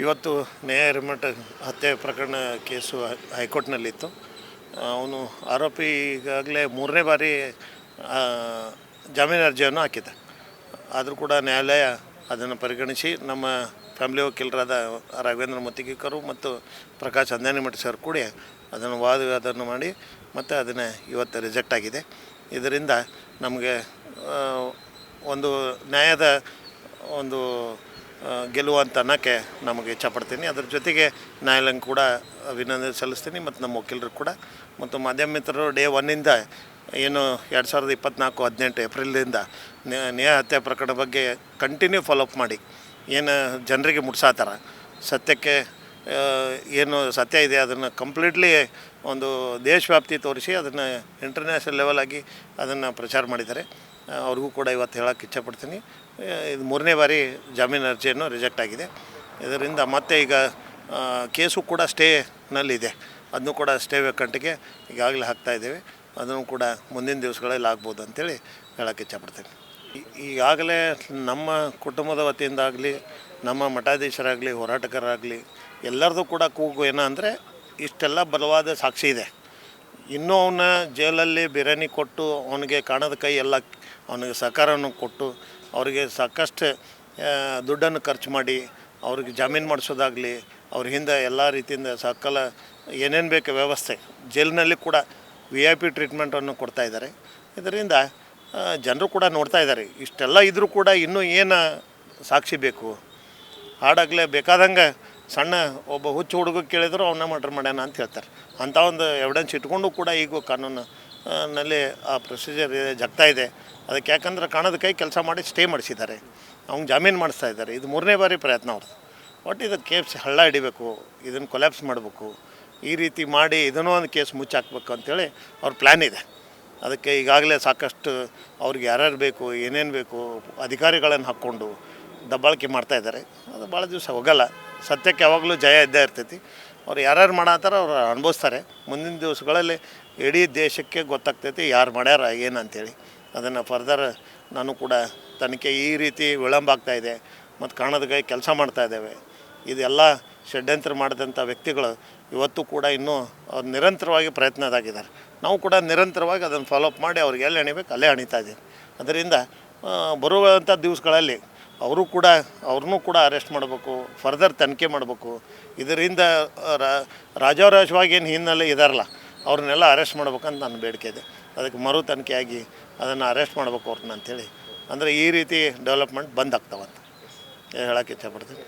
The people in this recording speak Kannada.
ಇವತ್ತು ನ್ಯಾಯ ರಿಮಟ್ ಹತ್ಯೆ ಪ್ರಕರಣ ಕೇಸು ಹೈಕೋರ್ಟ್ನಲ್ಲಿತ್ತು. ಅವನು ಆರೋಪಿ ಈಗಾಗಲೇ 3ನೇ ಬಾರಿ ಜಾಮೀನು ಅರ್ಜಿಯನ್ನು ಹಾಕಿದ್ದ. ಆದರೂ ಕೂಡ ನ್ಯಾಯಾಲಯ ಅದನ್ನು ಪರಿಗಣಿಸಿ ನಮ್ಮ ಫ್ಯಾಮಿಲಿ ವಕೀಲರಾದ ರಾಘವೇಂದ್ರ ಮುತ್ತಿಗೆಕರು ಮತ್ತು ಪ್ರಕಾಶ್ ಅಂದಾನಿಮಠ ಸರ್ ಕೂಡಿ ಅದನ್ನು ವಾದವನ್ನು ಮಾಡಿ ಮತ್ತು ಅದನ್ನು ಇವತ್ತು ರಿಜೆಕ್ಟ್ ಆಗಿದೆ. ಇದರಿಂದ ನಮಗೆ ಒಂದು ನ್ಯಾಯದ ಒಂದು ಗೆಲುವು ಅಂತ ಅನ್ನೋಕ್ಕೆ ನಮಗೆ ಇಚ್ಛಪಡ್ತೀನಿ. ಅದ್ರ ಜೊತೆಗೆ ನ್ಯಾಯಾಲಯಕ್ಕೆ ಕೂಡ ಅಭಿನಂದನೆ ಸಲ್ಲಿಸ್ತೀನಿ ಮತ್ತು ನಮ್ಮ ವಕೀಲರು ಕೂಡ ಮತ್ತು ಮಾಧ್ಯಮ ಮಿತ್ರರು ಡೇ 1ಇಂದ ಏನು 2024-18 ಏಪ್ರಿಲಿಂದ ನ್ಯಾಯ ಹತ್ಯೆ ಪ್ರಕರಣ ಬಗ್ಗೆ ಕಂಟಿನ್ಯೂ ಫಾಲೋಅಪ್ ಮಾಡಿ ಏನು ಜನರಿಗೆ ಮುಟ್ಸಾತಾರ, ಸತ್ಯಕ್ಕೆ ಏನು ಸತ್ಯ ಇದೆ ಅದನ್ನು ಕಂಪ್ಲೀಟ್ಲಿ ಒಂದು ದೇಶವ್ಯಾಪ್ತಿ ತೋರಿಸಿ ಅದನ್ನು ಇಂಟರ್ನ್ಯಾಷನಲ್ ಲೆವೆಲಾಗಿ ಅದನ್ನು ಪ್ರಚಾರ ಮಾಡಿದ್ದಾರೆ. ಅವ್ರಿಗೂ ಕೂಡ ಇವತ್ತು ಹೇಳೋಕ್ಕೆ ಇಚ್ಛಪಡ್ತೀನಿ. ಇದು 3ನೇ ಬಾರಿ ಜಾಮೀನು ಅರ್ಜಿಯನ್ನು ರಿಜೆಕ್ಟ್ ಆಗಿದೆ. ಇದರಿಂದ ಮತ್ತೆ ಈಗ ಕೇಸು ಕೂಡ ಸ್ಟೇನಲ್ಲಿದೆ. ಅದನ್ನು ಕೂಡ ಸ್ಟೇ ವೇಕೆಂಟ್ಗೆ ಈಗಾಗಲೇ ಹಾಕ್ತಾಯಿದ್ದೇವೆ. ಅದನ್ನು ಕೂಡ ಮುಂದಿನ ದಿವಸಗಳಲ್ಲಿ ಆಗ್ಬೋದು ಅಂತೇಳಿ ಹೇಳೋಕ್ಕೆ ಇಚ್ಛಪಡ್ತೀನಿ. ಈಗಾಗಲೇ ನಮ್ಮ ಕುಟುಂಬದ ವತಿಯಿಂದಾಗಲಿ, ನಮ್ಮ ಮಠಾಧೀಶರಾಗಲಿ, ಹೋರಾಟಗಾರರಾಗಲಿ ಎಲ್ಲರದು ಕೂಡ ಕೂಗು ಏನೋ ಅಂದರೆ ಇಷ್ಟೆಲ್ಲ ಬಲವಾದ ಸಾಕ್ಷಿ ಇದೆ. ಇನ್ನೂ ಅವನ್ನ ಜೈಲಲ್ಲಿ ಬಿರಿಯಾನಿ ಕೊಟ್ಟು ಅವನಿಗೆ ಕಾಣದ ಕೈ ಎಲ್ಲ ಅವನಿಗೆ ಸಹಕಾರವನ್ನು ಕೊಟ್ಟು ಅವರಿಗೆ ಸಾಕಷ್ಟು ದುಡ್ಡನ್ನು ಖರ್ಚು ಮಾಡಿ ಅವ್ರಿಗೆ ಜಾಮೀನು ಮಾಡಿಸೋದಾಗಲಿ, ಅವ್ರ ಹಿಂದೆ ಎಲ್ಲ ರೀತಿಯಿಂದ ಸಕಲ ಏನೇನು ಬೇಕು ವ್ಯವಸ್ಥೆ ಜೈಲಿನಲ್ಲಿ ಕೂಡ VIP ಟ್ರೀಟ್ಮೆಂಟನ್ನು ಕೊಡ್ತಾಯಿದ್ದಾರೆ. ಇದರಿಂದ ಜನರು ಕೂಡ ನೋಡ್ತಾ ಇದ್ದಾರೆ. ಇಷ್ಟೆಲ್ಲ ಇದ್ದರೂ ಕೂಡ ಇನ್ನೂ ಏನು ಸಾಕ್ಷಿ ಬೇಕು? ಹಾಡಾಗಲೇ ಬೇಕಾದಂಗೆ ಸಣ್ಣ ಒಬ್ಬ ಹುಚ್ಚು ಹುಡುಗ ಕೇಳಿದ್ರು ಅವನ್ನ ಮರ್ಡರ್ ಮಾಡ್ಯಾನ ಅಂತ ಹೇಳ್ತಾರೆ. ಅಂಥ ಒಂದು ಎವಿಡೆನ್ಸ್ ಇಟ್ಕೊಂಡು ಕೂಡ ಈಗ ಕಾನೂನಲ್ಲಿ ಆ ಪ್ರೊಸೀಜರ್ ಜಗ್ತಾ ಇದೆ. ಅದಕ್ಕೆ ಯಾಕಂದ್ರೆ ಕಾಣದ ಕೈ ಕೆಲಸ ಮಾಡಿ ಸ್ಟೇ ಮಾಡಿಸಿದ್ದಾರೆ, ಅವ್ನು ಜಾಮೀನು ಮಾಡಿಸ್ತಾ ಇದ್ದಾರೆ. ಇದು 3ನೇ ಬಾರಿ ಪ್ರಯತ್ನ ಅವ್ರದ್ದು. ಒಟ್ಟು ಇದಕ್ಕೆ ಕೇಸ್ ಹಳ್ಳ ಹಿಡಿಬೇಕು, ಇದನ್ನು ಕೊಲ್ಯಾಪ್ಸ್ ಮಾಡಬೇಕು, ಈ ರೀತಿ ಮಾಡಿ ಇದನ್ನೂ ಒಂದು ಕೇಸ್ ಮುಚ್ಚಾಕಬೇಕು ಅಂಥೇಳಿ ಅವ್ರ ಪ್ಲ್ಯಾನ್ ಇದೆ. ಅದಕ್ಕೆ ಈಗಾಗಲೇ ಸಾಕಷ್ಟು ಅವ್ರಿಗೆ ಯಾರ್ಯಾರು ಬೇಕು, ಏನೇನು ಬೇಕು ಅಧಿಕಾರಿಗಳನ್ನು ಹಾಕ್ಕೊಂಡು ದಬ್ಬಾಳಿಕೆ ಮಾಡ್ತಾಯಿದ್ದಾರೆ. ಅದು ಭಾಳ ದಿವಸ ಹೋಗಲ್ಲ. ಸತ್ಯಕ್ಕೆ ಯಾವಾಗಲೂ ಜಯ ಇದ್ದೇ ಇರ್ತೈತಿ. ಅವ್ರು ಯಾರ್ಯಾರು ಮಾಡತ್ತಾರ ಅವ್ರು ಅನುಭವಿಸ್ತಾರೆ. ಮುಂದಿನ ದಿವಸಗಳಲ್ಲಿ ಇಡೀ ದೇಶಕ್ಕೆ ಗೊತ್ತಾಗ್ತೈತಿ ಯಾರು ಮಾಡ್ಯಾರ ಏನಂತೇಳಿ. ಅದನ್ನು ಫರ್ದರ್ ನಾನು ಕೂಡ ತನಿಖೆ ಈ ರೀತಿ ವಿಳಂಬ ಆಗ್ತಾಯಿದೆ ಮತ್ತು ಕಾಣದ ಕೈ ಕೆಲಸ ಮಾಡ್ತಾಯಿದ್ದೇವೆ. ಇದೆಲ್ಲ ಷಡ್ಯಂತ್ರ ಮಾಡಿದಂಥ ವ್ಯಕ್ತಿಗಳು ಇವತ್ತು ಕೂಡ ಇನ್ನೂ ಅವ್ರು ನಿರಂತರವಾಗಿ ಪ್ರಯತ್ನದಾಗಿದ್ದಾರೆ. ನಾವು ಕೂಡ ನಿರಂತರವಾಗಿ ಅದನ್ನು ಫಾಲೋಅಪ್ ಮಾಡಿ ಅವ್ರಿಗೆ ಎಲ್ಲಿ ಹಣಿಬೇಕು ಅಲ್ಲೇ ಹಣಿತಾ ಇದ್ದೀವಿ. ಅದರಿಂದ ಬರುವಂಥ ದಿವಸಗಳಲ್ಲಿ ಅವ್ರನ್ನೂ ಕೂಡ ಅರೆಸ್ಟ್ ಮಾಡಬೇಕು, ಫರ್ದರ್ ತನಿಖೆ ಮಾಡಬೇಕು. ಇದರಿಂದ ರಾಜಾರೋಷವಾಗಿ ಏನು ಹಿನ್ನೆಲೆ ಇದಾರಲ್ಲ ಅವ್ರನ್ನೆಲ್ಲ ಅರೆಸ್ಟ್ ಮಾಡ್ಬೇಕಂತ ನನ್ನ ಬೇಡಿಕೆ ಇದೆ. ಅದಕ್ಕೆ ಮರು ತನಿಖೆಯಾಗಿ ಅದನ್ನು ಅರೆಸ್ಟ್ ಮಾಡ್ಬೇಕು ಅವ್ರನ್ನ ಅಂಥೇಳಿ. ಅಂದರೆ ಈ ರೀತಿ ಡೆವಲಪ್ಮೆಂಟ್ ಬಂದ್ ಆಗ್ತಾವಂತ ಹೇಳೋಕ್ಕೆ ಇಚ್ಛಪಡ್ತೀನಿ.